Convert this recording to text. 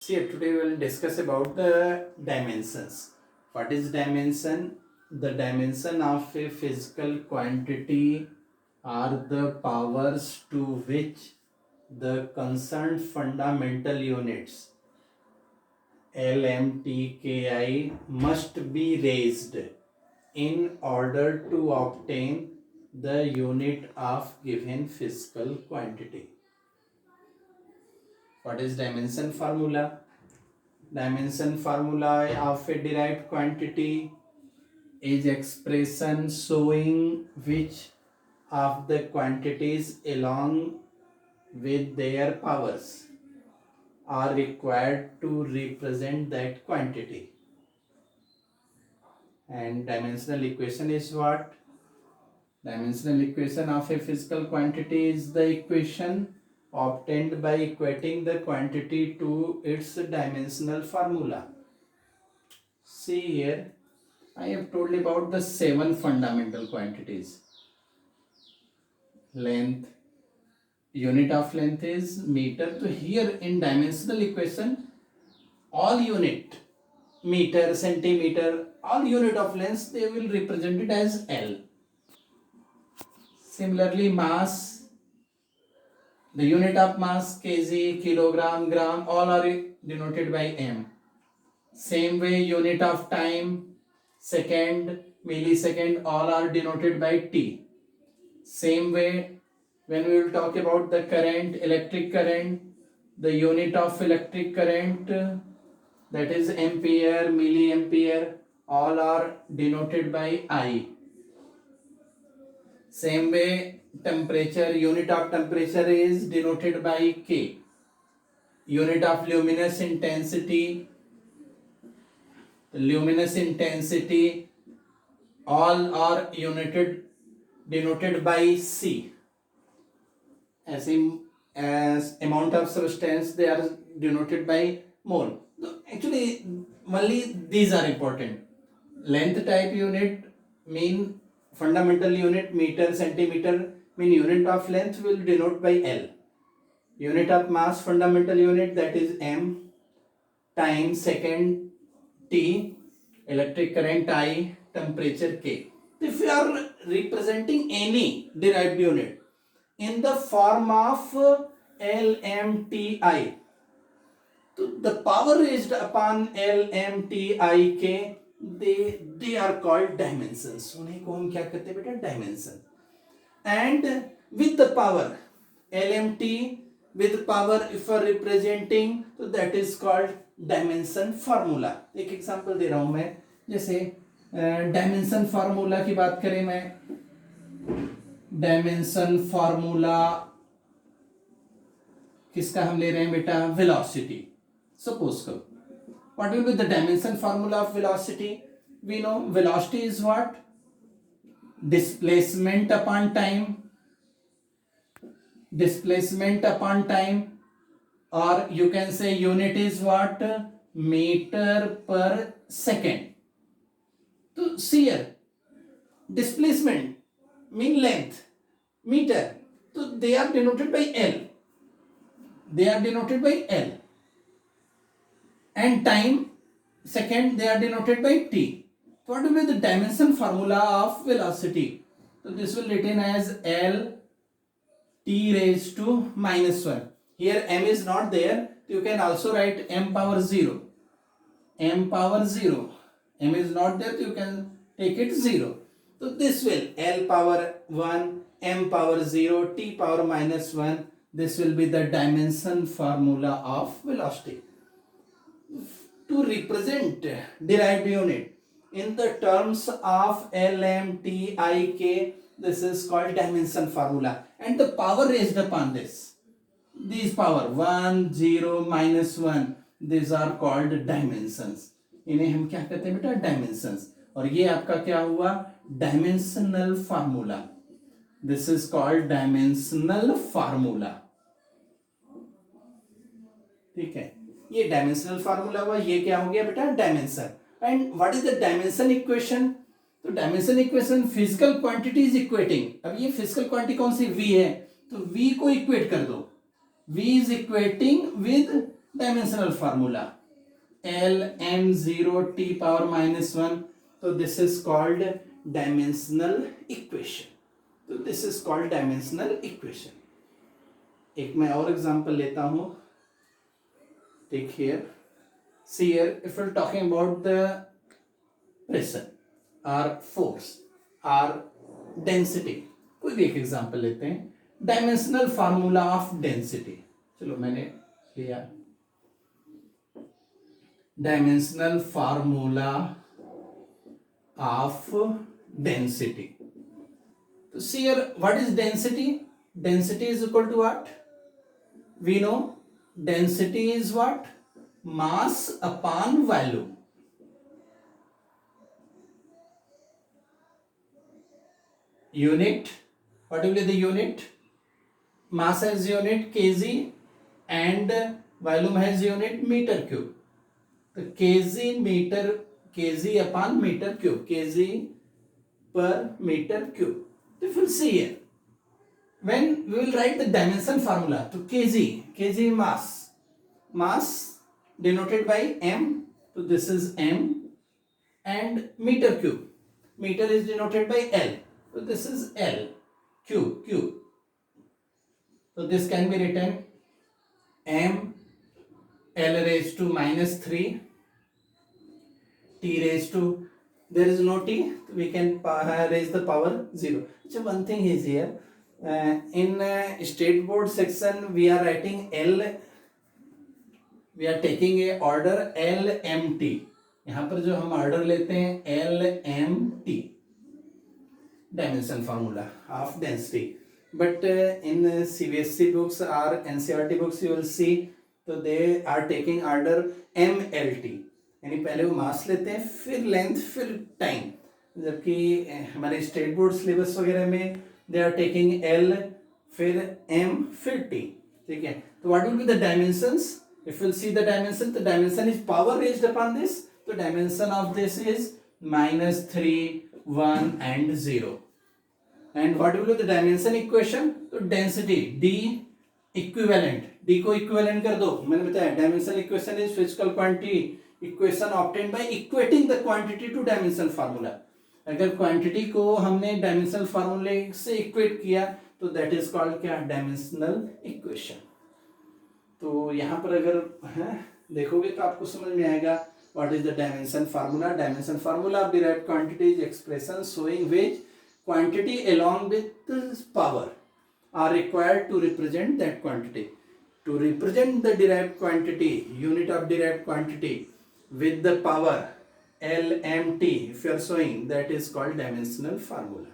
See, today we will discuss about the dimensions. What is dimension? The dimension of a physical quantity are the powers to which the concerned fundamental units LMTKI must be raised in order to obtain the unit of given physical quantity. What is dimension formula? Dimension formula of a derived quantity is expression showing which of the quantities along with their powers are required to represent that quantity. And dimensional equation is what? Dimensional equation of a physical quantity is the equation obtained by equating the quantity to its dimensional formula. See here, I have told about the 7 fundamental quantities. Length, unit of length is meter. So here in dimensional equation, all unit, meter, centimeter, all unit of length, they will represent it as L. Similarly, mass, the unit of mass, kg, kilogram, gram, all are denoted by M. Same way, unit of time, second, millisecond, all are denoted by T. Same way, when we will talk about the current, electric current, the unit of electric current, that is ampere, milliampere, all are denoted by I. Same way, temperature, unit of temperature is denoted by K. Unit of luminous intensity, all are denoted by C. As amount of substance, they are denoted by mole. Actually, only these are important. Length type unit mean fundamental unit, meter, centimeter, mean unit of length will denote by L. Unit of mass, fundamental unit, that is M. Time, second, T. Electric current, I. Temperature, K. If you are representing any derived unit in the form of LMTI, the power raised upon LMTIK, they are called dimensions. उन्हीं को हम क्या कहते हैं बेटा? Dimension. And with the power LMT with power for representing, so that is called dimension formula. एक example दे रहा हूं मैं, जैसे डायमेंशन फार्मूला की बात करें, मैं डायमेंशन फार्मूला किसका हम ले रहे हैं बेटा? वेलोसिटी. Suppose करो, what will be the dimension formula of velocity? We know velocity is what? Displacement upon time. Displacement upon time, or you can say unit is what? Meter per second. So see here, displacement mean length, meter, so they are denoted by L. They are denoted by L. And time, second, they are denoted by T. So what will be the dimension formula of velocity? So this will written as L T raised to minus 1. Here M is not there, so you can also write M power 0. M power 0. M is not there, so you can take it 0. So this will L power 1, M power 0, T power minus 1. This will be the dimension formula of velocity. To represent derived unit in the terms of LMTIK, this is called dimension formula. And the power raised upon this, these power 1, 0, minus 1, these are called dimensions. इन्हें हम क्या कहते हैं बेटा? Dimensions. और ये आपका क्या हुआ? Dimensional formula. This is called dimensional formula. ठीक है, ये डायमेंशनल फार्मूला हुआ. ये क्या हो गया बेटा? Dimension. And what is the dimension equation? तो dimension equation physical quantity is equating. अब ये फिजिकल क्वांटिटी कौन सी? V है, तो V को इक्वेट कर दो. V is equating with dimensional formula lm0 t power minus 1. So this is called dimensional equation. तो this is called dimensional equation. एक मैं और एग्जांपल लेता हूं. Take here, see here, if we are talking about the pressure और force और density, कोई भी एक एग्जांपल लेते हैं. Dimensional formula of density. चलो मैंने लिया dimensional formula of density. So see here, what is density? Density is equal to what? We know density is what? Mass upon volume. Unit, what will be the unit? Mass has unit kg and volume has unit meter cube. So kg upon meter cube, kg per meter cube. If you see here, when we will write the dimension formula to kg mass denoted by m, so this is m, and meter cube, meter is denoted by l, so this is l, cube. So this can be written m l raised to minus 3 t raised to, there is no t, we can raise the power 0. So one thing is here, in state board section we are writing L, we are taking a order LMT. यहाँ पर जो हम order लेते हैं LMT, dimension formula of density. But in CBSE books or NCERT books you will see, so they are taking order MLT, यानी पहले वो मास लेते हैं फिर लेंथ फिर टाइम. जबकि हमारे स्टेट बोर्ड सिलेबस वगैरह में दे आर टेकिंग एल फिर एम फिर टी. ठीक है, तो what will be the dimensions? If will see the dimension, the dimension is power raised upon this. तो dimension of this is -3, 1 and 0. And what will be the dimension equation? तो density D equivalent, D को equivalent कर दो. मैंने बताया dimension equation is physical quantity equation obtained by equating the quantity two dimensional formula. अगर quantity को हमने dimensional फार्मूले से इक्वेट किया तो दैट इज कॉल्ड क्या? Dimensional equation. तो यहाँ पर अगर देखोगे तो आपको समझ में आएगा what is the dimension formula. Dimension formula of derived quantity is expression showing which quantity along with power are required to represent that quantity. To represent the derived quantity, unit of derived quantity with the power LMT, if you are showing, that is called dimensional formula.